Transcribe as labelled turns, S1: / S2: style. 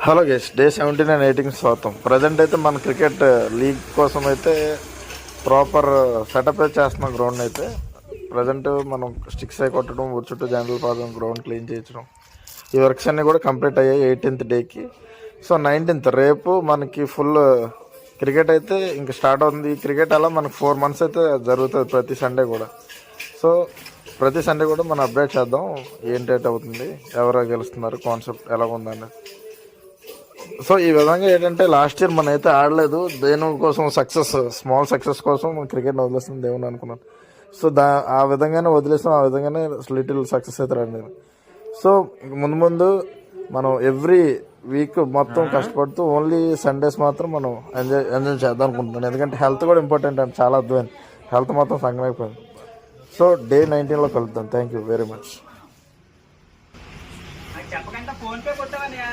S1: Hello guys, day 17 and 18 స్వాగతం. Present అయితే మన క్రికెట్ లీగ్ కోసం అయితే ప్రాపర్ సెటప్ అయితే చేస్తున్నాం. గ్రౌండ్ అయితే ప్రజెంట్ మనం స్టిక్స్ అయి కొట్టడం, ఊరు చుట్టూ జనరల్ పాదం, గ్రౌండ్ క్లీన్ చేయించడం, ఈ వర్క్స్ అన్నీ కూడా కంప్లీట్ అయ్యాయి 18th డేకి. సో 19th రేపు మనకి ఫుల్ క్రికెట్ అయితే ఇంకా స్టార్ట్ అవుతుంది. ఈ క్రికెట్ అలా మనకు 4 months అయితే జరుగుతుంది ప్రతి సండే కూడా. సో ప్రతి సండే కూడా మనం అప్డేట్ చేద్దాం ఏంటైతే అవుతుంది, ఎవరు గెలుస్తున్నారు, కాన్సెప్ట్ ఎలా ఉందని. సో ఈ విధంగా ఏంటంటే లాస్ట్ ఇయర్ మనం అయితే ఆడలేదు, దేనికోసం స్మాల్ సక్సెస్ కోసం క్రికెట్ వదిలేస్తుంది దేవుని అనుకున్నాను. సో ఆ విధంగానే వదిలేస్తాం, ఆ విధంగానే లిటిల్ సక్సెస్ అయితే రండి. సో ముందు మనం ఎవ్రీ వీక్ మొత్తం కష్టపడుతూ ఓన్లీ సండేస్ మాత్రం మనం ఎంజాయ్ చేద్దాం అనుకుంటున్నాను. ఎందుకంటే హెల్త్ కూడా ఇంపార్టెంట్ అండి, చాలా అర్థమైంది. హెల్త్ మొత్తం సంగమైపోయింది. సో డే 19లో కలుద్దాం. Thank you very much.